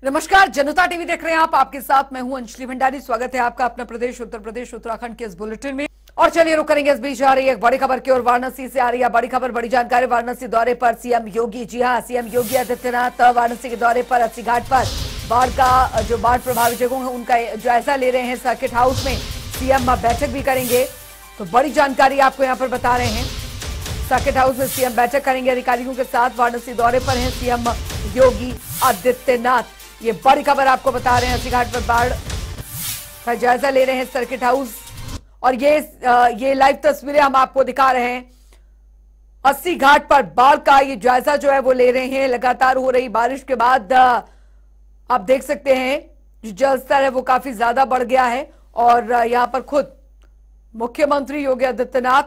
नमस्कार, जनता टीवी देख रहे हैं आप। आपके साथ मैं हूं अंजलि भंडारी। स्वागत है आपका अपना प्रदेश उत्तर प्रदेश उत्तराखंड के इस बुलेटिन में। और चलिए रुक करेंगे, इस बीच आ रही है एक बड़ी खबर की ओर। वाराणसी से आ रही है बड़ी खबर, बड़ी जानकारी। वाराणसी दौरे पर सीएम योगी। जी हां, सीएम योगी आदित्यनाथ वाराणसी के दौरे पर अस्सी घाट पर बाढ़ प्रभावित जगहों है उनका जायजा ले रहे हैं। सर्किट हाउस में सीएम बैठक भी करेंगे, तो बड़ी जानकारी आपको यहाँ पर बता रहे हैं। सर्किट हाउस में सीएम बैठक करेंगे अधिकारियों के साथ। वाराणसी दौरे पर हैं सीएम योगी आदित्यनाथ। ये बड़ी खबर आपको बता रहे हैं। अस्सी घाट पर बाढ़ का जायजा ले रहे हैं सर्किट हाउस, और ये लाइव तस्वीरें हम आपको दिखा रहे हैं। अस्सी घाट पर बाढ़ का ये जायजा जो है वो ले रहे हैं। लगातार हो रही बारिश के बाद आप देख सकते हैं जो जल स्तर है वो काफी ज्यादा बढ़ गया है, और यहां पर खुद मुख्यमंत्री योगी आदित्यनाथ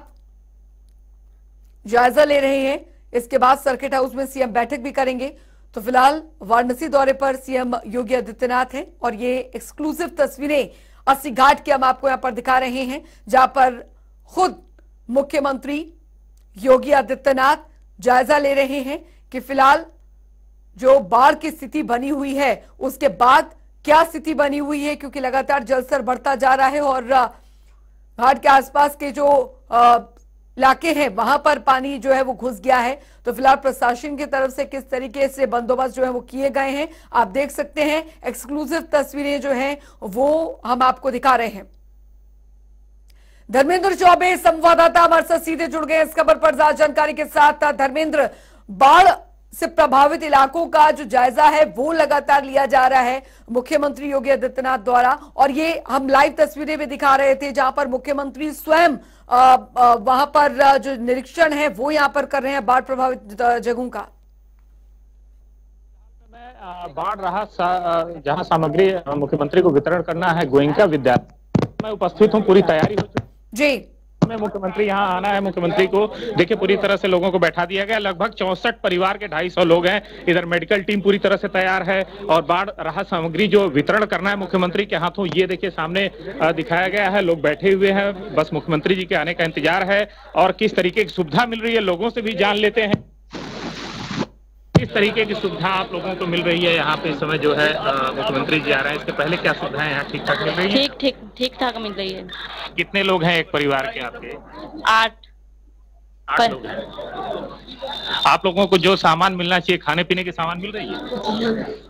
जायजा ले रहे हैं। इसके बाद सर्किट हाउस में सीएम बैठक भी करेंगे। तो फिलहाल वाराणसी दौरे पर सीएम योगी आदित्यनाथ हैं, और ये एक्सक्लूसिव तस्वीरें अस्सी घाट की हम आपको यहां पर दिखा रहे हैं, जहां पर खुद मुख्यमंत्री योगी आदित्यनाथ जायजा ले रहे हैं कि फिलहाल जो बाढ़ की स्थिति बनी हुई है उसके बाद क्या स्थिति बनी हुई है, क्योंकि लगातार जलस्तर बढ़ता जा रहा है और घाट के आसपास के जो इलाके हैं वहां पर पानी जो है वो घुस गया है। तो फिलहाल प्रशासन की तरफ से किस तरीके से बंदोबस्त जो है वो किए गए हैं आप देख सकते हैं। एक्सक्लूसिव तस्वीरें जो हैं वो हम आपको दिखा रहे हैं। धर्मेंद्र चौबे संवाददाता हमारे साथ सीधे जुड़ गए इस खबर पर ज्यादा जानकारी के साथ। धर्मेंद्र, बाढ़ से प्रभावित इलाकों का जो जायजा है वो लगातार लिया जा रहा है मुख्यमंत्री योगी आदित्यनाथ द्वारा, और ये हम लाइव तस्वीरें भी दिखा रहे थे जहां पर मुख्यमंत्री स्वयं वहां पर जो निरीक्षण है वो यहां पर कर रहे हैं बाढ़ प्रभावित जगहों का। बाढ़ राहत जहां सामग्री मुख्यमंत्री को वितरण करना है गोयनका विद्यालय, मैं उपस्थित हूं। पूरी तैयारी हो चुकी जी। में मुख्यमंत्री यहां आना है। मुख्यमंत्री को देखिए पूरी तरह से लोगों को बैठा दिया गया। लगभग 64 परिवार के 250 लोग हैं। इधर मेडिकल टीम पूरी तरह से तैयार है, और बाढ़ राहत सामग्री जो वितरण करना है मुख्यमंत्री के हाथों, ये देखिए सामने दिखाया गया है। लोग बैठे हुए हैं, बस मुख्यमंत्री जी के आने का इंतजार है। और किस तरीके की सुविधा मिल रही है लोगों से भी जान लेते हैं। किस तरीके की सुविधा आप लोगों को मिल रही है यहाँ पे इस समय जो है मुख्यमंत्री जी आ रहे हैं, इसके पहले क्या सुविधाएं यहाँ ठीक ठाक मिल रही है? ठीक ठाक मिल रही है। कितने लोग हैं एक परिवार के आपके? 8 लोग हैं। आप लोगों को जो सामान मिलना चाहिए, खाने पीने के सामान मिल रही है?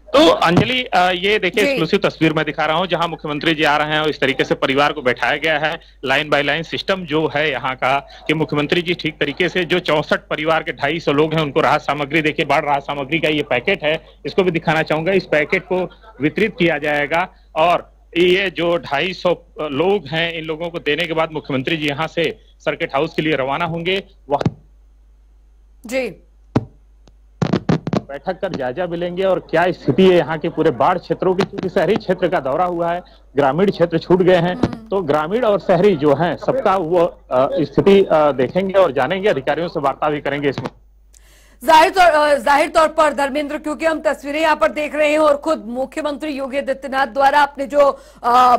तो अंजलि, ये देखिए एक्सक्लूसिव तस्वीर मैं दिखा रहा हूँ जहां मुख्यमंत्री जी आ रहे हैं, और इस तरीके से परिवार को बैठाया गया है। लाइन बाय लाइन सिस्टम जो है यहाँ का कि मुख्यमंत्री जी ठीक तरीके से जो 64 परिवार के 250 लोग हैं उनको राहत सामग्री, देखिए बाढ़ राहत सामग्री का ये पैकेट है, इसको भी दिखाना चाहूंगा। इस पैकेट को वितरित किया जाएगा, और ये जो 250 लोग हैं इन लोगों को देने के बाद मुख्यमंत्री जी यहाँ से सर्किट हाउस के लिए रवाना होंगे। वहां जी बैठक कर जायजा भी लेंगे और क्या स्थिति है यहाँ के पूरे बाढ़ क्षेत्रों की, क्योंकि शहरी क्षेत्र का दौरा हुआ है, ग्रामीण क्षेत्र छूट गए हैं। तो ग्रामीण और शहरी जो हैं सबका वो स्थिति देखेंगे और जानेंगे, अधिकारियों से वार्ता भी करेंगे इसमें। जाहिर तौर पर धर्मेंद्र, क्योंकि हम तस्वीरें यहाँ पर देख रहे हैं और खुद मुख्यमंत्री योगी आदित्यनाथ द्वारा अपने जो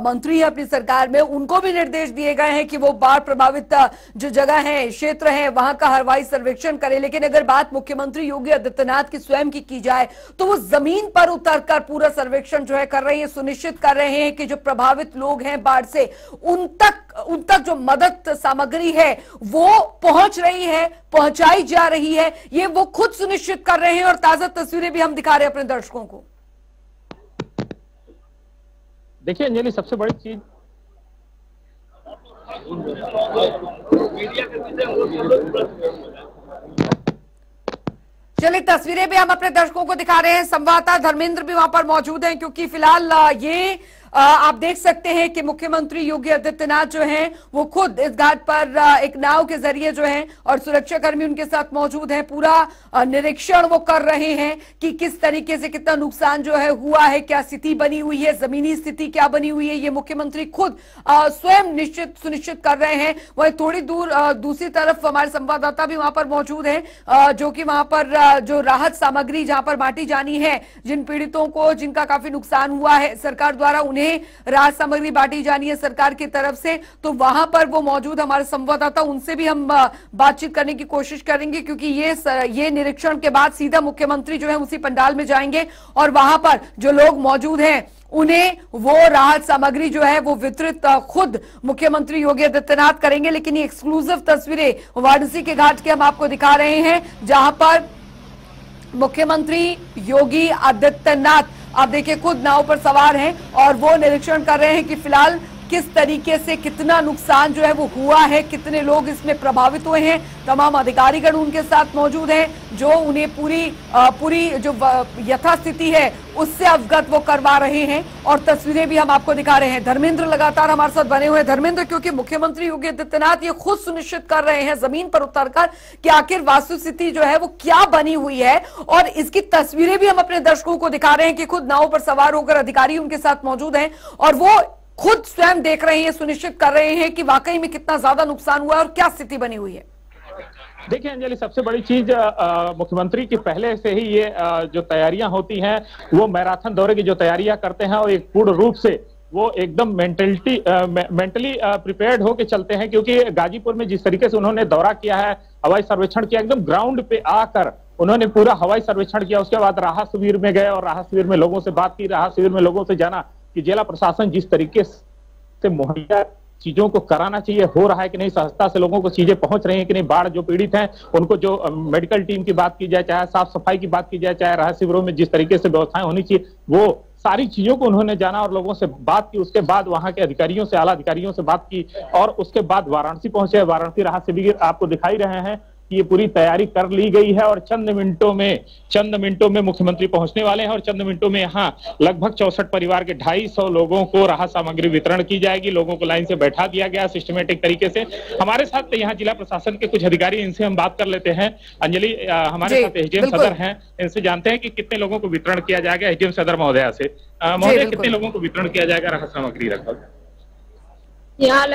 मंत्री है अपनी सरकार में उनको भी निर्देश दिए गए हैं कि वो बाढ़ प्रभावित जो जगह है, क्षेत्र है, वहां का हवाई सर्वेक्षण करें। लेकिन अगर बात मुख्यमंत्री योगी आदित्यनाथ की स्वयं की जाए तो वो जमीन पर उतरकर पूरा सर्वेक्षण जो है कर रहे हैं, सुनिश्चित कर रहे हैं कि जो प्रभावित लोग हैं बाढ़ से उन तक जो मदद सामग्री है वो पहुंच रही है, पहुंचाई जा रही है, ये वो खुद सुनिश्चित कर रहे हैं। और ताजा तस्वीरें भी हम दिखा रहे हैं अपने दर्शकों को। देखिए अंजलि, सबसे बड़ी चीज चलिए तस्वीरें भी हम अपने दर्शकों को दिखा रहे हैं। संवाददाता धर्मेंद्र भी वहां पर मौजूद हैं, क्योंकि फिलहाल ये आप देख सकते हैं कि मुख्यमंत्री योगी आदित्यनाथ जो हैं वो खुद इस घाट पर एक नाव के जरिए जो है और सुरक्षाकर्मी उनके साथ मौजूद हैं, पूरा निरीक्षण वो कर रहे हैं कि किस तरीके से कितना नुकसान जो है हुआ है, क्या स्थिति बनी हुई है, जमीनी स्थिति क्या बनी हुई है, ये मुख्यमंत्री खुद स्वयं सुनिश्चित कर रहे हैं। वहीं थोड़ी दूर दूसरी तरफ हमारे संवाददाता भी वहां पर मौजूद है, जो कि वहां पर जो राहत सामग्री जहां पर बांटी जानी है जिन पीड़ितों को जिनका काफी नुकसान हुआ है सरकार द्वारा, उन्हें उन्हें राहत सामग्री बांटी जानी है सरकार की तरफ से, तो वहां पर वो मौजूद हमारे संवाददाता, उनसे भी हम बातचीत करने की कोशिश करेंगे, क्योंकि ये निरीक्षण के बाद सीधा मुख्यमंत्री जो है उसी पंडाल में जाएंगे और वहां पर जो लोग मौजूद हैं उन्हें वो राहत सामग्री जो है वो वितरित खुद मुख्यमंत्री योगी आदित्यनाथ करेंगे। लेकिन ये एक्सक्लूसिव तस्वीरें वाराणसी के घाट के हम आपको दिखा रहे हैं, जहां पर मुख्यमंत्री योगी आदित्यनाथ आप देखिए खुद नाव पर सवार हैं और वो निरीक्षण कर रहे हैं कि फिलहाल किस तरीके से कितना नुकसान जो है वो हुआ है, कितने लोग इसमें प्रभावित हुए हैं। तमाम अधिकारीगण उनके साथ मौजूद हैं जो उन्हें पूरी जो यथास्थिति है उससे अवगत वो करवा रहे हैं और तस्वीरें भी हम आपको दिखा रहे हैं। धर्मेंद्र लगातार हमारे साथ बने हुए हैं। धर्मेंद्र, क्योंकि मुख्यमंत्री योगी आदित्यनाथ ये खुद सुनिश्चित कर रहे हैं जमीन पर उतरकर कि आखिर वास्तुस्थिति जो है वो क्या बनी हुई है, और इसकी तस्वीरें भी हम अपने दर्शकों को दिखा रहे हैं कि खुद नाव पर सवार होकर अधिकारी उनके साथ मौजूद हैं और वो खुद स्वयं देख रहे हैं, सुनिश्चित कर रहे हैं कि वाकई में कितना ज्यादा नुकसान हुआ है और क्या स्थिति बनी हुई है। देखिए अंजलि, सबसे बड़ी चीज मुख्यमंत्री की पहले से ही ये जो तैयारियां होती हैं वो मैराथन दौरे की जो तैयारियां करते हैं और एक पूर्ण रूप से वो एकदम मेंटली प्रिपेयर्ड होके चलते हैं, क्योंकि गाजीपुर में जिस तरीके से उन्होंने दौरा किया है, हवाई सर्वेक्षण किया, एकदम ग्राउंड पे आकर उन्होंने पूरा हवाई सर्वेक्षण किया। उसके बाद राहत शिविर में गए और राहत शिविर में लोगों से बात की, राहत शिविर में लोगों से जाना कि जिला प्रशासन जिस तरीके से मुहैया चीजों को कराना चाहिए हो रहा है कि नहीं, सहजता से लोगों को चीजें पहुंच रही हैं कि नहीं, बाढ़ जो पीड़ित हैं उनको जो मेडिकल टीम की बात की जाए, चाहे साफ सफाई की बात की जाए, चाहे राहत शिविरों में जिस तरीके से व्यवस्थाएं होनी चाहिए, वो सारी चीजों को उन्होंने जाना और लोगों से बात की। उसके बाद वहां के अधिकारियों से, आला अधिकारियों से बात की और उसके बाद वाराणसी पहुंचे। वाराणसी राहत शिविर आपको दिखाई रहे हैं कि ये पूरी तैयारी कर ली गई है और चंद मिनटों में मुख्यमंत्री पहुंचने वाले हैं और चंद मिनटों में यहाँ लगभग 64 परिवार के 250 लोगों को राहत सामग्री वितरण की जाएगी। लोगों को लाइन से बैठा दिया गया सिस्टमेटिक तरीके से। हमारे साथ यहाँ जिला प्रशासन के कुछ अधिकारी, इनसे हम बात कर लेते हैं। अंजलि, हमारे साथ एसडीएम सदर हैं, इनसे जानते हैं कि कितने लोगों को वितरण किया जाएगा। एसडीएम सदर महोदया से, महोदय कितने लोगों को वितरण किया जाएगा राहत सामग्री? लगभग यहाँ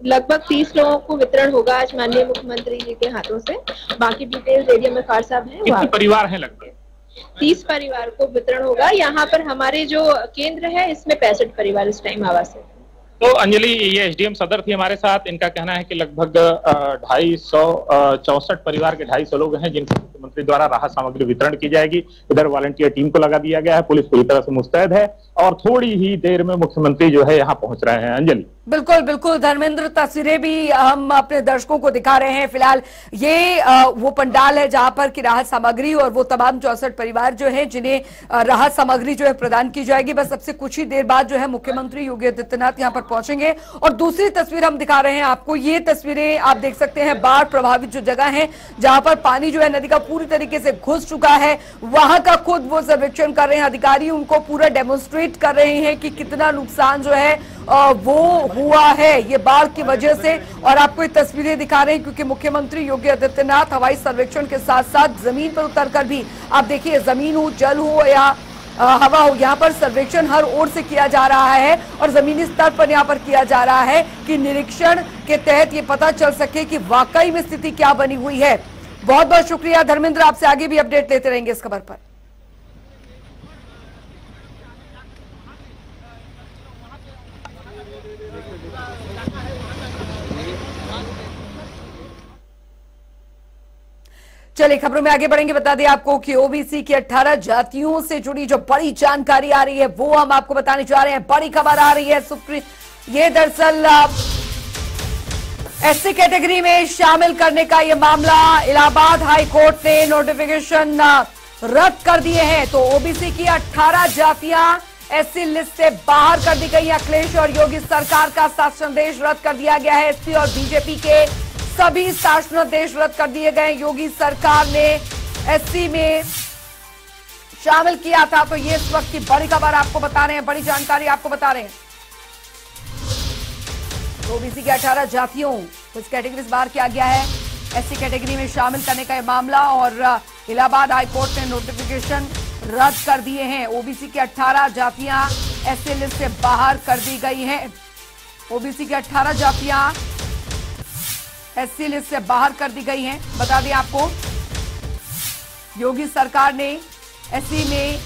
लगभग 30 लोगों को वितरण होगा आज माननीय मुख्यमंत्री जी के हाथों से। बाकी डिटेल्स एडीएम एफआर साहब हैं। कितने परिवार हैं? लगभग 30 परिवार को वितरण होगा। यहाँ पर हमारे जो केंद्र है इसमें 65 परिवार इस टाइम आवास है। तो अंजलि, ये एसडीएम सदर थी हमारे साथ। इनका कहना है कि लगभग 264 परिवार के 250 लोग हैं जिनको मुख्यमंत्री द्वारा राहत सामग्री वितरण की जाएगी। इधर वॉलंटियर टीम को लगा दिया गया है, पुलिस पूरी तरह से मुस्तैद है और थोड़ी ही देर में मुख्यमंत्री जो है यहाँ पहुंच रहे हैं। अंजलि, बिल्कुल बिल्कुल धर्मेंद्र, तस्वीरें भी हम अपने दर्शकों को दिखा रहे हैं। फिलहाल ये वो पंडाल है जहां पर की राहत सामग्री और वो तमाम 64 परिवार जो है जिन्हें राहत सामग्री जो है प्रदान की जाएगी। बस सबसे कुछ ही देर बाद जो है मुख्यमंत्री योगी आदित्यनाथ यहाँ पर पहुंचेंगे। और दूसरी तस्वीर हम दिखा रहे हैं आपको, ये तस्वीरें आप देख सकते हैं बाढ़ प्रभावित जो जगह है जहां पर पानी जो है नदी का पूरी तरीके से घुस चुका है, वहां का खुद वो सर्वेक्षण कर रहे हैं अधिकारी, उनको पूरा डेमोन्स्ट्रेट कर रहे हैं कि कितना नुकसान जो है वो हुआ है ये बाढ़ की वजह से। और आपको ये तस्वीरें दिखा रहे हैं क्योंकि मुख्यमंत्री योगी आदित्यनाथ हवाई सर्वेक्षण के साथ साथ जमीन पर उतरकर भी आप देखिए, जमीन हो, जल हो या हवा हो, यहाँ पर सर्वेक्षण हर ओर से किया जा रहा है और जमीनी स्तर पर यहाँ पर किया जा रहा है कि निरीक्षण के तहत ये पता चल सके कि वाकई में स्थिति क्या बनी हुई है। बहुत बहुत शुक्रिया धर्मेंद्र, आपसे आगे भी अपडेट लेते रहेंगे इस खबर पर। चलिए खबरों में आगे बढ़ेंगे। बता दें आपको कि ओबीसी की 18 जातियों से जुड़ी जो बड़ी जानकारी आ रही है वो हम आपको बताने जा रहे हैं। बड़ी खबर आ रही है ये दरअसल एससी कैटेगरी में शामिल करने का ये मामला इलाहाबाद हाई कोर्ट ने नोटिफिकेशन रद्द कर दिए हैं। तो ओबीसी की 18 जातियां एससी लिस्ट से बाहर कर दी गई। अखिलेश और योगी सरकार का शासनादेश रद्द कर दिया गया है। एसपी और बीजेपी के सभी शासनादेश रद्द कर दिए गए। योगी सरकार ने एससी में शामिल किया था। तो ये इस वक्त की बड़ी खबर आपको बता रहे हैं, बड़ी जानकारी आपको बता रहे हैं। ओबीसी की 18 जातियों को इस कैटेगरी से बाहर किया गया है। एससी कैटेगरी में शामिल करने का यह मामला और इलाहाबाद हाई कोर्ट ने नोटिफिकेशन रद्द कर दिए हैं। ओबीसी की 18 जातियां एससी लिस्ट से बाहर कर दी गई हैं। ओबीसी की 18 जातियां एससी लिस्ट से बाहर कर दी गई हैं। बता दें आपको, योगी सरकार ने एससी में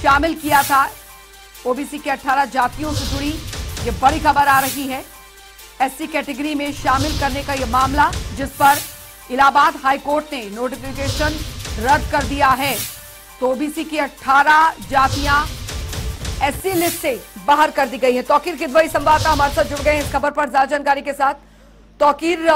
शामिल किया था ओबीसी के 18 जातियों से जुड़ी ये बड़ी खबर आ रही है। एससी कैटेगरी में शामिल करने का यह मामला, जिस पर इलाहाबाद हाईकोर्ट ने नोटिफिकेशन रद्द कर दिया है। तो ओबीसी की 18 जातियां एससी लिस्ट से बाहर कर दी गई है। तौकीर किदवई संवाददाता हमारे साथ जुड़ गए हैं इस खबर पर ज्यादा जानकारी के साथ। तौकीर,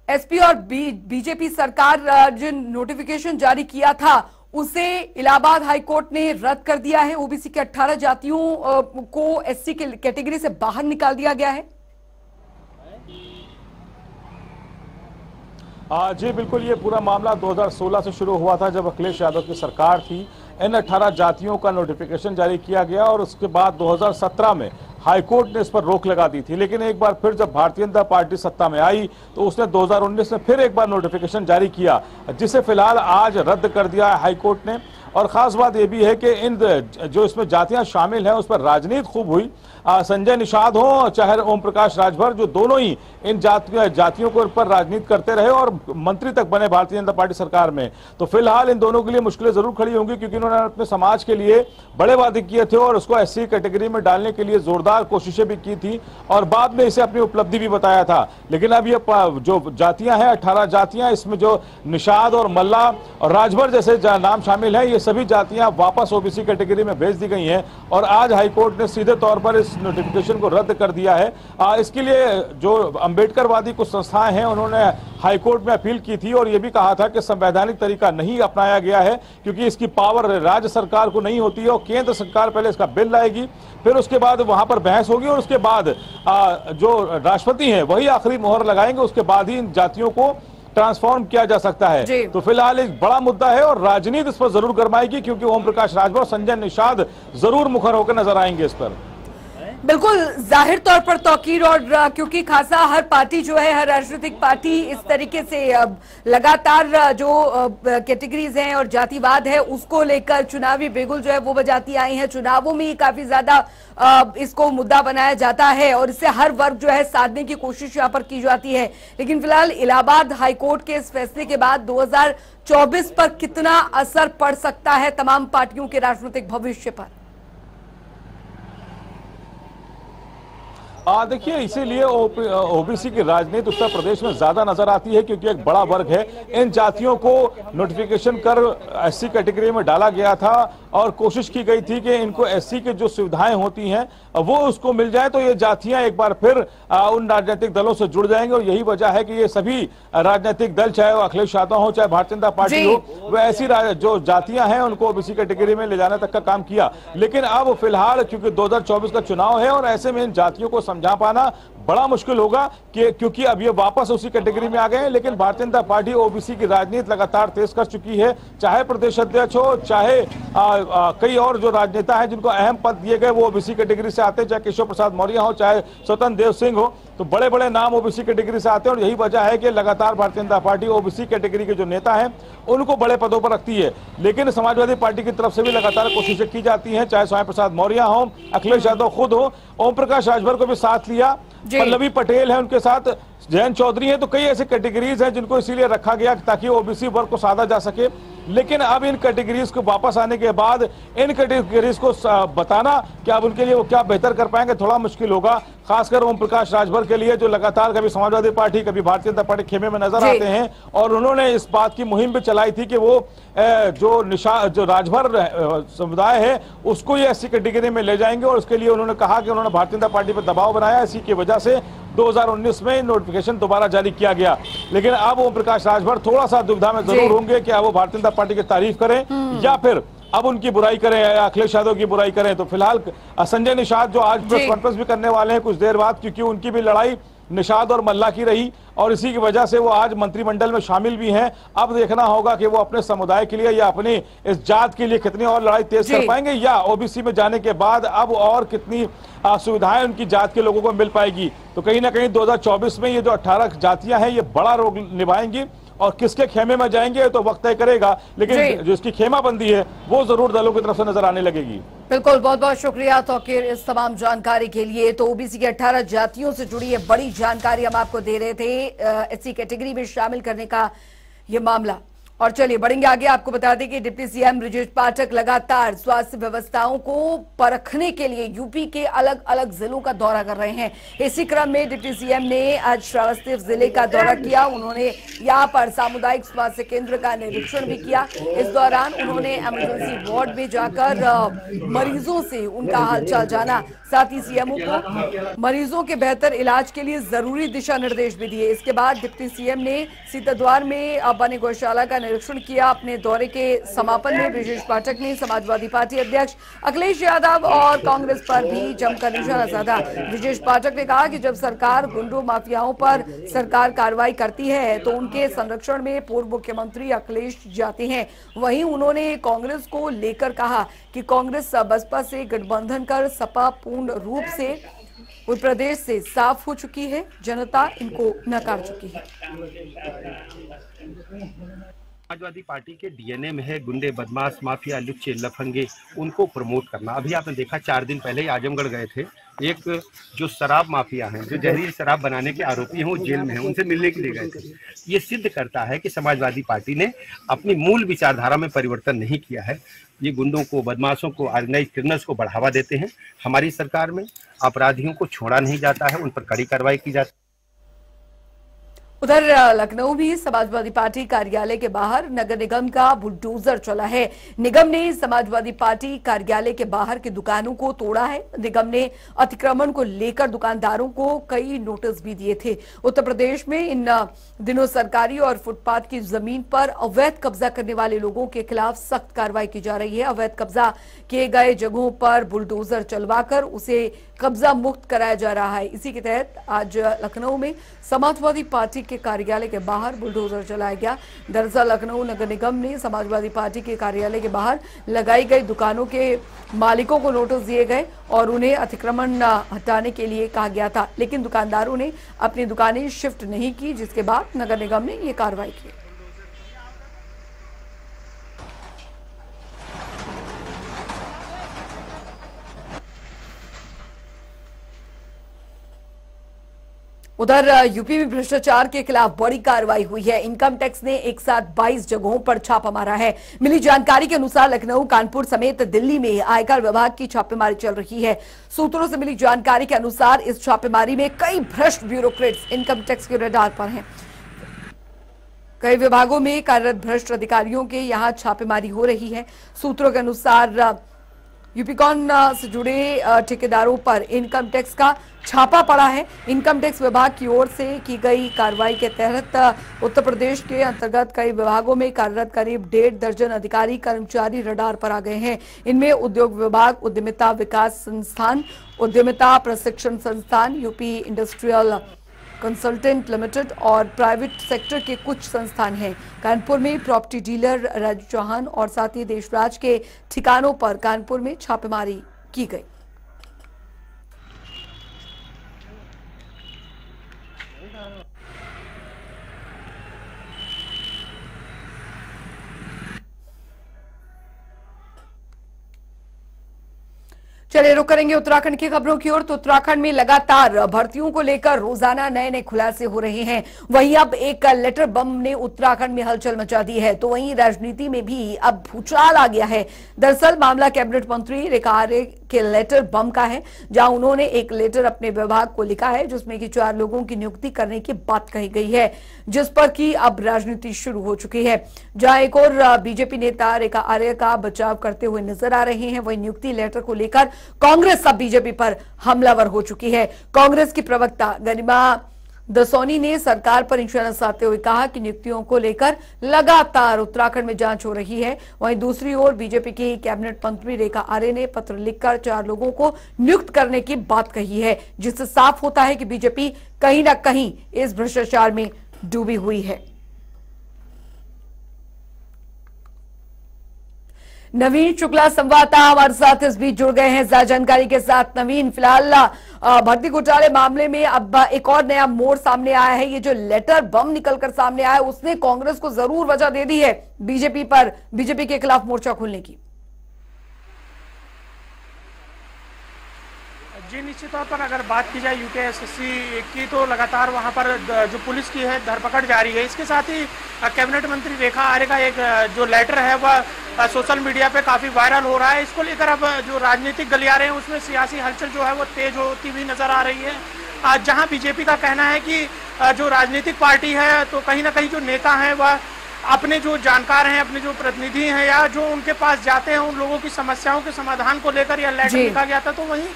एसपी और बीजेपी सरकार जिन नोटिफिकेशन जारी किया था उसे इलाहाबाद हाईकोर्ट ने रद्द कर दिया है। ओबीसी के 18 जातियों को एससी की कैटेगरी से बाहर निकाल दिया गया है। जी बिल्कुल, ये पूरा मामला 2016 से शुरू हुआ था, जब अखिलेश यादव की सरकार थी। इन 18 जातियों का नोटिफिकेशन जारी किया गया और उसके बाद 2017 में हाईकोर्ट ने इस पर रोक लगा दी थी। लेकिन एक बार फिर जब भारतीय जनता पार्टी सत्ता में आई तो उसने 2019 में फिर एक बार नोटिफिकेशन जारी किया, जिसे फिलहाल आज रद्द कर दिया है हाईकोर्ट ने। और खास बात यह भी है कि इन जो इसमें जातियां शामिल हैं उस पर राजनीति खूब हुई। संजय निषाद हो चाहे ओम प्रकाश राजभर, जो दोनों ही इन जातियों के ऊपर राजनीति करते रहे और मंत्री तक बने भारतीय जनता पार्टी सरकार में। तो फिलहाल इन दोनों के लिए मुश्किलें जरूर खड़ी होंगी, क्योंकि इन्होंने अपने समाज के लिए बड़े वादे किए थे और उसको एससी कैटेगरी में डालने के लिए जोरदार कोशिशें भी की थी और बाद में इसे अपनी उपलब्धि भी बताया था। लेकिन अब ये जो जातियां हैं 18 जातियां, इसमें जो निषाद और मल्ला और राजभर जैसे नाम शामिल हैं, ये सभी जातियां वापस ओबीसी कैटेगरी में भेज दी गई हैं और आज हाईकोर्ट ने सीधे तौर पर इस नोटिफिकेशन को रद्द कर दिया है। इसके लिए जो अंबेडकरवादी कुछ संस्थाएं हैं उन्होंने हाईकोर्ट में अपील की थी और यह भी कहा था कि संवैधानिक तरीका नहीं अपनाया गया है, क्योंकि इसकी पावर राज्य सरकार को नहीं होती है और केंद्र सरकार पहले इसका बिल लाएगी, फिर उसके बाद वहां पर बहस होगी और उसके बाद जो राष्ट्रपति हैं वही आखिरी मोहर लगाएंगे, उसके बाद ही इन जातियों को ट्रांसफॉर्म किया जा सकता है। तो फिलहाल एक बड़ा मुद्दा है और राजनीति इस पर जरूर गरमाएगी, क्योंकि ओम प्रकाश राजभर, संजय निषाद जरूर मुखर होकर नजर आएंगे इस पर। बिल्कुल, जाहिर तौर पर तौकीर, और क्योंकि खासा हर पार्टी जो है, हर राजनीतिक पार्टी इस तरीके से लगातार जो कैटेगरीज हैं और जातिवाद है उसको लेकर चुनावी बिगुल जो है वो बजाती आई है। चुनावों में काफी ज्यादा इसको मुद्दा बनाया जाता है और इससे हर वर्ग जो है साधने की कोशिश यहाँ पर की जाती है। लेकिन फिलहाल इलाहाबाद हाईकोर्ट के इस फैसले के बाद 2024 पर कितना असर पड़ सकता है तमाम पार्टियों के राजनीतिक भविष्य पर? देखिए, इसीलिए ओबीसी की राजनीति उत्तर प्रदेश में ज्यादा नजर आती है, क्योंकि एक बड़ा वर्ग है। इन जातियों को नोटिफिकेशन कर एससी कैटेगरी में डाला गया था और कोशिश की गई थी कि इनको एससी की जो सुविधाएं होती हैं वो उसको मिल जाए, तो ये जातियां एक बार फिर उन राजनीतिक दलों से जुड़ जाएंगे। और यही वजह है कि ये सभी राजनीतिक दल, चाहे वो अखिलेश यादव हो चाहे भारतीय जनता पार्टी हो, वह ऐसी जो जातियां हैं उनको ओबीसी कैटेगरी में ले जाने तक का काम किया। लेकिन अब फिलहाल क्योंकि 2024 का चुनाव है और ऐसे में इन जातियों को समझा पाना बड़ा मुश्किल होगा, कि क्योंकि अब ये वापस उसी कैटेगरी में आ गए हैं। लेकिन भारतीय जनता पार्टी ओबीसी की राजनीति लगातार तेज कर चुकी है, चाहे प्रदेश अध्यक्ष हो चाहे कई और जो राजनेता हैं जिनको अहम पद दिए गए वो ओबीसी कैटेगरी से आते हैं, चाहे केशव प्रसाद मौर्य हो चाहे स्वतंत्र देव सिंह हो, तो बड़े बड़े नाम ओबीसी कैटेगरी से आते हैं। और यही वजह है कि लगातार Bharatiya Janata party OBC category के जो नेता हैं उनको बड़े पदों पर रखती है। लेकिन समाजवादी पार्टी की तरफ से भी लगातार कोशिशें की जाती हैं, चाहे स्वामी प्रसाद मौर्य हो, अखिलेश यादव खुद हो, ओम प्रकाश राजभर को भी साथ लिया, पल्लवी पटेल है उनके साथ, जयंत चौधरी है, तो कई ऐसे कैटेगरीज हैं जिनको इसीलिए रखा गया ताकि ओबीसी वर्ग को साधा जा सके। लेकिन अब इन कैटेगरीज को वापस आने के बाद इन कैटेगरीज को बताना कि अब उनके लिए वो क्या बेहतर कर पाएंगे थोड़ा मुश्किल होगा, खासकर ओम प्रकाश राजभर के लिए, जो लगातार कभी समाजवादी पार्टी कभी भारतीय जनता पार्टी खेमे में नजर आते हैं। और उन्होंने इस बात की मुहिम भी चलाई थी कि वो जो राजभर समुदाय है उसको ये एससी कैटेगरी में ले जाएंगे, और उसके लिए उन्होंने कहा कि उन्होंने भारतीय जनता पार्टी पर दबाव बनाया। इसी की वजह से 2019 में नोटिफिकेशन दोबारा जारी किया गया। लेकिन अब ओम प्रकाश राजभर थोड़ा सा दुविधा में जरूर होंगे कि अब वो भारतीय जनता पार्टी की तारीफ करें या फिर अब उनकी बुराई करें या अखिलेश यादव की बुराई करें। तो फिलहाल संजय निषाद जो आज प्रेस कॉन्फ्रेंस भी करने वाले हैं कुछ देर बाद, क्योंकि उनकी भी लड़ाई निषाद और मल्ला की रही और इसी की वजह से वो आज मंत्रिमंडल में शामिल भी हैं। अब देखना होगा कि वो अपने समुदाय के लिए या अपनी इस जात के लिए कितनी और लड़ाई तेज कर पाएंगे, या ओबीसी में जाने के बाद अब और कितनी सुविधाएं उनकी जात के लोगों को मिल पाएगी। तो कहीं ना कहीं 2024 में ये जो 18 जातियां हैं ये बड़ा रोल निभाएंगी, और किसके खेमे में जाएंगे तो वक्त तय करेगा। लेकिन जो इसकी खेमाबंदी है वो जरूर दलों की तरफ से नजर आने लगेगी। बिल्कुल, बहुत बहुत शुक्रिया तौकीर इस तमाम जानकारी के लिए। तो ओबीसी के 18 जातियों से जुड़ी है बड़ी जानकारी हम आपको दे रहे थे। एससी कैटेगरी में शामिल करने का ये मामला और चलिए बढ़ेंगे आगे। आपको बता दें कि डिप्टी सीएम ब्रजेश पाठक लगातार स्वास्थ्य व्यवस्थाओं को परखने के लिए यूपी के अलग अलग जिलों का दौरा कर रहे हैं। इसी क्रम में डिप्टी सीएम ने आज श्रावस्ती जिले का दौरा किया। उन्होंने यहां पर सामुदायिक स्वास्थ्य केंद्र का निरीक्षण भी किया। इस दौरान उन्होंने इमरजेंसी वार्ड में जाकर मरीजों से उनका हालचाल जाना। साथ ही सीएमओ को मरीजों के बेहतर इलाज के लिए जरूरी दिशा निर्देश भी दिए। इसके बाद डिप्टी सीएम ने सीताद्वार में बने गौशाला का निरीक्षण किया। अपने दौरे के समापन में ब्रजेश पाठक ने समाजवादी पार्टी अध्यक्ष अखिलेश यादव और कांग्रेस पर भी जमकर निशाना साधा। ब्रजेश पाठक ने कहा कि जब सरकार गुंडों माफियाओं पर सरकार कार्रवाई करती है तो उनके संरक्षण में पूर्व मुख्यमंत्री अखिलेश जाते हैं। वहीं उन्होंने कांग्रेस को लेकर कहा कि कांग्रेस बसपा से गठबंधन कर सपा पूर्ण रूप से उत्तर प्रदेश से साफ हो चुकी है। जनता इनको नकार चुकी है। समाजवादी पार्टी के डीएनए में है गुंडे, बदमाश, माफिया, लुच्चे, लफंगे, उनको प्रमोट करना। अभी आपने देखा 4 दिन पहले ही आजमगढ़ गए थे। एक जो शराब माफिया हैं, जो जहरीली शराब बनाने के आरोपी हैं, वो जेल में हैं, उनसे मिलने के लिए गए थे। ये सिद्ध करता है कि समाजवादी पार्टी ने अपनी मूल विचारधारा में परिवर्तन नहीं किया है। ये गुंडों को, बदमाशों को, ऑर्गेनाइज क्रिमिनल्स को बढ़ावा देते हैं। हमारी सरकार में अपराधियों को छोड़ा नहीं जाता है, उन पर कड़ी कार्रवाई की जाती है। उधर लखनऊ भी समाजवादी पार्टी कार्यालय के बाहर नगर निगम का बुलडोजर चला है। निगम ने समाजवादी पार्टी कार्यालय के बाहर की दुकानों को तोड़ा है। निगम ने अतिक्रमण को लेकर दुकानदारों को कई नोटिस भी दिए थे। उत्तर प्रदेश में इन दिनों सरकारी और फुटपाथ की जमीन पर अवैध कब्जा करने वाले लोगों के खिलाफ सख्त कार्रवाई की जा रही है। अवैध कब्जा किए गए जगहों पर बुलडोजर चलवाकर उसे कब्जा मुक्त कराया जा रहा है। इसी के तहत आज लखनऊ में समाजवादी पार्टी के कार्यालय के बाहर बुलडोजर चलाया गया। दरअसल लखनऊ नगर निगम ने समाजवादी पार्टी के कार्यालय के बाहर लगाई गई दुकानों के मालिकों को नोटिस दिए गए और उन्हें अतिक्रमण हटाने के लिए कहा गया था, लेकिन दुकानदारों ने अपनी दुकानें शिफ्ट नहीं की, जिसके बाद नगर निगम ने ये कार्रवाई की। उधर यूपी में भ्रष्टाचार के खिलाफ बड़ी कार्रवाई हुई है। इनकम टैक्स ने एक साथ 22 जगहों पर छापा मारा है। मिली जानकारी के अनुसार लखनऊ, कानपुर समेत दिल्ली में आयकर विभाग की छापेमारी चल रही है। सूत्रों से मिली जानकारी के अनुसार इस छापेमारी में कई भ्रष्ट ब्यूरोक्रेट्स इनकम टैक्स के रडार पर हैं। कई विभागों में कार्यरत भ्रष्ट अधिकारियों के यहां छापेमारी हो रही है। सूत्रों के अनुसार यूपीकॉन से जुड़े ठेकेदारों पर इनकम टैक्स का छापा पड़ा है। इनकम टैक्स विभाग की ओर से की गई कार्रवाई के तहत उत्तर प्रदेश के अंतर्गत कई विभागों में कार्यरत करीब 1.5 दर्जन अधिकारी कर्मचारी रडार पर आ गए हैं। इनमें उद्योग विभाग, उद्यमिता विकास संस्थान, उद्यमिता प्रशिक्षण संस्थान, यूपी इंडस्ट्रियल कंसल्टेंट लिमिटेड और प्राइवेट सेक्टर के कुछ संस्थान हैं। कानपुर में प्रॉपर्टी डीलर राजू चौहान और साथ ही देशराज के ठिकानों पर कानपुर में छापेमारी की गई। चलिए रुक करेंगे उत्तराखंड की खबरों की ओर। तो उत्तराखंड में लगातार भर्तियों को लेकर रोजाना नए नए खुलासे हो रहे हैं। वहीं अब एक लेटर बम ने उत्तराखंड में हलचल मचा दी है, तो वहीं राजनीति में भी अब भूचाल आ गया है। दरअसल मामला कैबिनेट मंत्री रेखा आर्य के लेटर बम का है, जहां उन्होंने एक लेटर अपने विभाग को लिखा है जिसमें कि 4 लोगों की नियुक्ति करने की बात कही गई है, जिस पर कि अब राजनीति शुरू हो चुकी है। जहां एक और बीजेपी नेता रेखा आर्य का बचाव करते हुए नजर आ रहे हैं, वही नियुक्ति लेटर को लेकर कांग्रेस अब बीजेपी पर हमलावर हो चुकी है। कांग्रेस की प्रवक्ता गरिमा दसौनी ने सरकार पर निशाना साधते हुए कहा कि नियुक्तियों को लेकर लगातार उत्तराखंड में जांच हो रही है। वहीं दूसरी ओर बीजेपी की कैबिनेट मंत्री रेखा आर्य ने पत्र लिखकर 4 लोगों को नियुक्त करने की बात कही है, जिससे साफ होता है कि बीजेपी कहीं ना कहीं इस भ्रष्टाचार में डूबी हुई है। नवीन शुक्ला संवाददाता हमारे साथ इस बीच जुड़ गए हैं ज्यादा जानकारी के साथ। नवीन, फिलहाल भर्ती घोटाले मामले में अब एक और नया मोड़ सामने आया है। ये जो लेटर बम निकलकर सामने आया, उसने कांग्रेस को जरूर वजह दे दी है बीजेपी के खिलाफ मोर्चा खोलने की। जी निश्चित तौर पर अगर बात की जाए यूकेएसएससी की तो लगातार वहां पर जो पुलिस की है धरपकड़ जारी है। इसके साथ ही कैबिनेट मंत्री रेखा आर्य का एक जो लेटर है वह सोशल मीडिया पे काफी वायरल हो रहा है। इसको लेकर अब जो राजनीतिक गलियारे हैं उसमें सियासी हलचल जो है वो तेज होती हुई नजर आ रही है। जहां बीजेपी का कहना है कि जो राजनीतिक पार्टी है तो कहीं ना कहीं जो नेता हैं वह अपने जो जानकार हैं, अपने जो प्रतिनिधि हैं या जो उनके पास जाते हैं उन लोगों की समस्याओं के समाधान को लेकर यह लेटर लिखा गया था। तो वहीं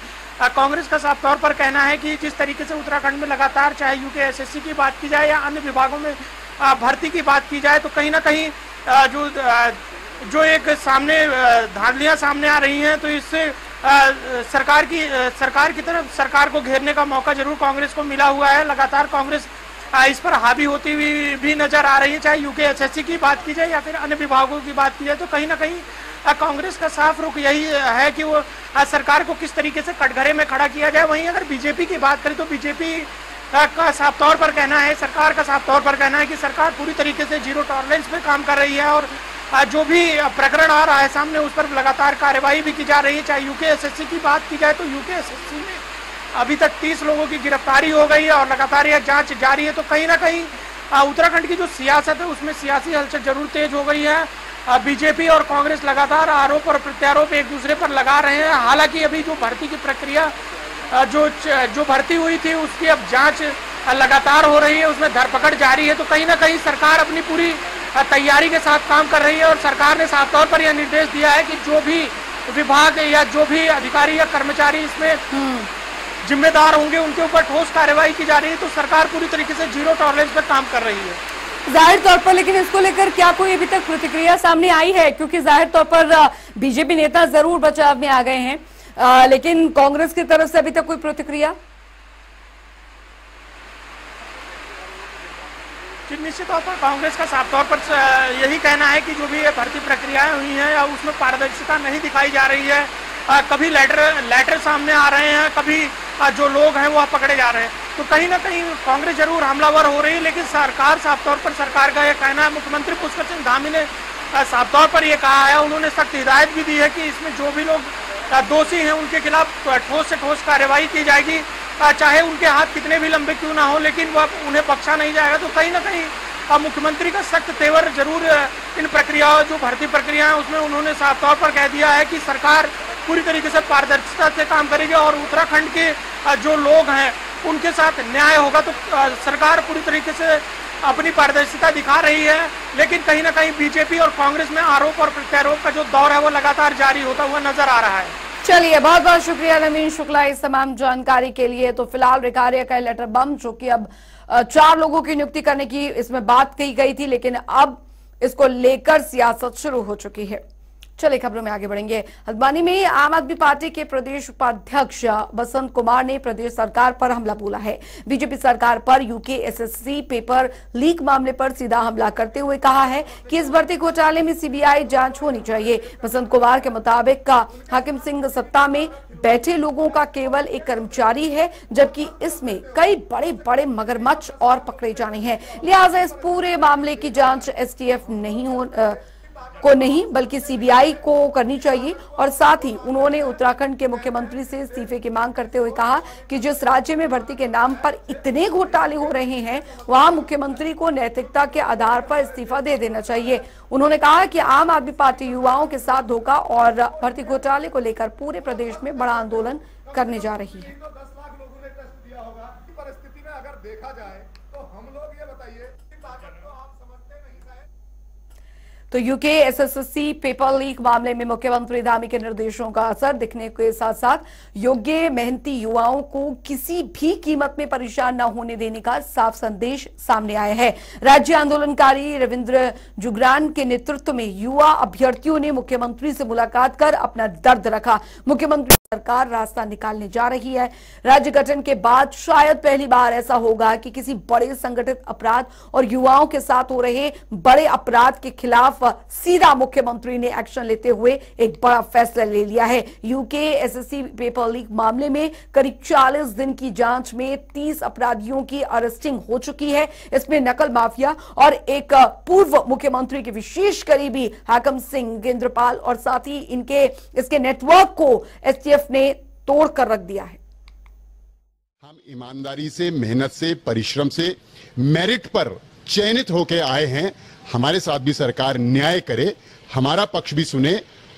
कांग्रेस का साफ तौर पर कहना है कि जिस तरीके से उत्तराखंड में लगातार चाहे यूकेएसएससी की बात की जाए या अन्य विभागों में भर्ती की बात की जाए तो कहीं ना कहीं जो एक सामने धांधलियां सामने आ रही हैं तो इससे सरकार की तरफ सरकार को घेरने का मौका जरूर कांग्रेस को मिला हुआ है। लगातार कांग्रेस इस पर हावी होती हुई भी नजर आ रही है, चाहे यूकेएसएससी की बात की जाए या फिर अन्य विभागों की बात की जाए। तो कहीं ना कहीं कांग्रेस का साफ रुख यही है कि वो सरकार को किस तरीके से कटघरे में खड़ा किया जाए। वहीं अगर बीजेपी की बात करें तो बीजेपी का साफ तौर पर कहना है, सरकार का साफ तौर पर कहना है कि सरकार पूरी तरीके से जीरो टॉलरेंस पे काम कर रही है और जो भी प्रकरण आ रहा है सामने उस पर लगातार कार्यवाही भी की जा रही है। चाहे यूकेएसएससी की बात की जाए तो यूकेएसएससी में अभी तक 30 लोगों की गिरफ्तारी हो गई है और लगातार यह जांच जारी है। तो कहीं ना कहीं उत्तराखंड की जो सियासत है उसमें सियासी हलचल जरूर तेज हो गई है। बीजेपी और कांग्रेस लगातार आरोप और प्रत्यारोप एक दूसरे पर लगा रहे हैं। हालांकि अभी जो भर्ती की प्रक्रिया जो भर्ती हुई थी उसकी अब जांच लगातार हो रही है, उसमें धरपकड़ जारी है। तो कहीं ना कहीं सरकार अपनी पूरी तैयारी के साथ काम कर रही है और सरकार ने साफ तौर पर यह निर्देश दिया है कि जो भी विभाग या जो भी अधिकारी या कर्मचारी इसमें जिम्मेदार होंगे उनके ऊपर ठोस कार्रवाई की जा रही है। तो सरकार पूरी तरीके से जीरो टॉलरेंस पर काम कर रही है जाहिर तौर पर। लेकिन इसको लेकर क्या कोई अभी तक प्रतिक्रिया सामने आई है? क्योंकि जाहिर तौर पर बीजेपी नेता जरूर बचाव में आ गए हैं, लेकिन कांग्रेस की तरफ से अभी तक कोई प्रतिक्रिया? निश्चित तौर पर कांग्रेस का साफ तौर पर यही कहना है कि जो भी भर्ती प्रक्रियाएं हुई हैं उसमें पारदर्शिता नहीं दिखाई जा रही है। कभी लेटर सामने आ रहे हैं, कभी जो लोग हैं वो पकड़े जा रहे हैं। तो कहीं ना कहीं कांग्रेस जरूर हमलावर हो रही है, लेकिन सरकार साफ तौर पर सरकार का यह कहना है। मुख्यमंत्री पुष्कर सिंह धामी ने साफ तौर पर यह कहा है, उन्होंने सख्त हिदायत भी दी है कि इसमें जो भी लोग दोषी हैं उनके खिलाफ ठोस से ठोस कार्रवाई की जाएगी, चाहे उनके हाथ कितने भी लंबे क्यों ना हो, लेकिन वह उन्हें बख्शा नहीं जाएगा। तो कहीं ना कहीं मुख्यमंत्री का सख्त तेवर जरूर इन प्रक्रियाओं जो भर्ती प्रक्रिया है उसमें उन्होंने साफ तौर पर कह दिया है कि सरकार पूरी तरीके से पारदर्शिता से काम करेगी और उत्तराखंड के जो लोग हैं उनके साथ न्याय होगा। तो सरकार पूरी तरीके से अपनी पारदर्शिता दिखा रही है, लेकिन कहीं ना कहीं बीजेपी और कांग्रेस में आरोप और प्रत्यारोप का जो दौर है वो लगातार जारी होता हुआ नजर आ रहा है। चलिए, बहुत बहुत शुक्रिया नवीन शुक्ला इस तमाम जानकारी के लिए। तो फिलहाल रेखा आर्य का लेटर बम, जो कि अब 4 लोगों की नियुक्ति करने की इसमें बात कही गई थी, लेकिन अब इसको लेकर सियासत शुरू हो चुकी है। चलिए खबरों में आगे बढ़ेंगे। हल्द्वानी में आम आदमी पार्टी के प्रदेश उपाध्यक्ष बसंत कुमार ने प्रदेश सरकार पर हमला बोला है। बीजेपी सरकार पर यूकेएसएससी पेपर लीक मामले पर सीधा हमला करते हुए कहा है कि इस भर्ती घोटाले में सीबीआई जांच होनी चाहिए। बसंत कुमार के मुताबिक हाकिम सिंह सत्ता में बैठे लोगों का केवल एक कर्मचारी है, जबकि इसमें कई बड़े बड़े मगरमच्छ और पकड़े जाने हैं। लिहाजा इस पूरे मामले की जांच एसटीएफ नहीं बल्कि सीबीआई को करनी चाहिए। और साथ ही उन्होंने उत्तराखंड के मुख्यमंत्री से इस्तीफे की मांग करते हुए कहा कि जिस राज्य में भर्ती के नाम पर इतने घोटाले हो रहे हैं वहां मुख्यमंत्री को नैतिकता के आधार पर इस्तीफा दे देना चाहिए। उन्होंने कहा कि आम आदमी पार्टी युवाओं के साथ धोखा और भर्ती घोटाले को लेकर पूरे प्रदेश में बड़ा आंदोलन करने जा रही है। तो यूकेएसएससी पेपर लीक मामले में मुख्यमंत्री धामी के निर्देशों का असर दिखने के साथ साथ योग्य मेहनती युवाओं को किसी भी कीमत में परेशान न होने देने का साफ संदेश सामने आया है। राज्य आंदोलनकारी रविंद्र जुगरान के नेतृत्व में युवा अभ्यर्थियों ने मुख्यमंत्री से मुलाकात कर अपना दर्द रखा। मुख्यमंत्री सरकार रास्ता निकालने जा रही है। राज्य गठन के बाद शायद पहली बार ऐसा होगा कि किसी बड़े संगठित अपराध और युवाओं के साथ हो रहे बड़े अपराध के खिलाफ सीधा मुख्यमंत्री ने एक्शन लेते हुए एक बड़ा फैसला ले लिया है। यूकेएसएससी पेपर लीक मामले में करीब 40 दिन की जांच में 30 अपराधियों की अरेस्टिंग हो चुकी है। इसमें नकल माफिया और एक पूर्व मुख्यमंत्री के विशेष करीबी हाकिम सिंह गेंद्रपाल और साथ ही इसके नेटवर्क को एसटीएफ ने तोड़ कर रख दिया है। हम ईमानदारी से, मेहनत से, परिश्रम से, मेरिट पर चयनित होके आए हैं। हमारे साथ भी सरकार न्याय करे, हमारा पक्ष भी सुने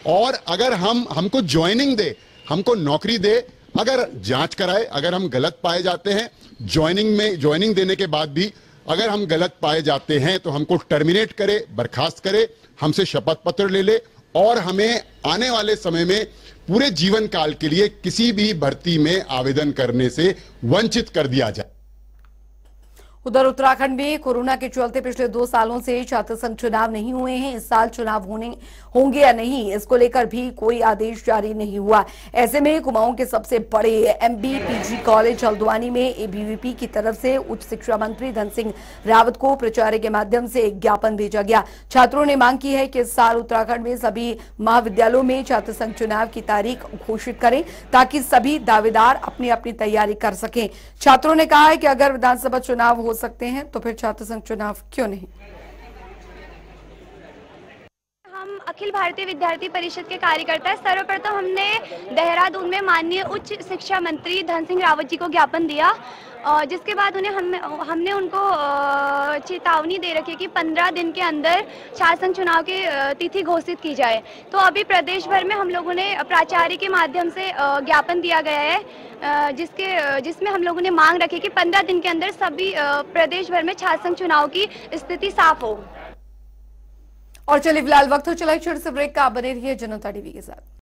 और अगर हमको ज्वाइनिंग दे, हमको नौकरी दे, अगर जांच कराए, अगर हम गलत पाए जाते हैं ज्वाइनिंग देने के बाद भी अगर हम गलत पाए जाते हैं तो हमको टर्मिनेट करे, बर्खास्त करे, हमसे शपथ पत्र ले ले और हमें आने वाले समय में पूरे जीवन काल के लिए किसी भी भर्ती में आवेदन करने से वंचित कर दिया जाए। उधर उत्तराखंड में कोरोना के चलते पिछले 2 सालों से छात्र संघ चुनाव नहीं हुए हैं। इस साल चुनाव होंगे या नहीं, इसको लेकर भी कोई आदेश जारी नहीं हुआ। ऐसे में कुमाऊं के सबसे बड़े MB-PG कॉलेज हल्द्वानी में ABVP की तरफ से उच्च शिक्षा मंत्री धन सिंह रावत को प्रचार के माध्यम से एक ज्ञापन भेजा गया। छात्रों ने मांग की है कि इस साल उत्तराखंड में सभी महाविद्यालयों में छात्र संघ चुनाव की तारीख घोषित करें ताकि सभी दावेदार अपनी अपनी तैयारी कर सकें। छात्रों ने कहा है कि अगर विधानसभा चुनाव हो सकते हैं तो फिर छात्र संघ चुनाव क्यों नहीं। हम अखिल भारतीय विद्यार्थी परिषद के कार्यकर्ता हैं। सर्वप्रथम हमने देहरादून में माननीय उच्च शिक्षा मंत्री धन सिंह रावत जी को ज्ञापन दिया, जिसके बाद हमने उनको चेतावनी दे रखी कि 15 दिन के अंदर छात्र संघ चुनाव की तिथि घोषित की जाए। तो अभी प्रदेश भर में हम लोगों ने प्राचार्य के माध्यम से ज्ञापन दिया गया है, जिसमें हम लोगों ने मांग रखी कि 15 दिन के अंदर सभी प्रदेश भर में छात्र संघ चुनाव की स्थिति साफ हो। और चलिए फिलहाल वक्त हो चला छोटे से ब्रेक का, आप बने रहिए जनता टीवी के साथ।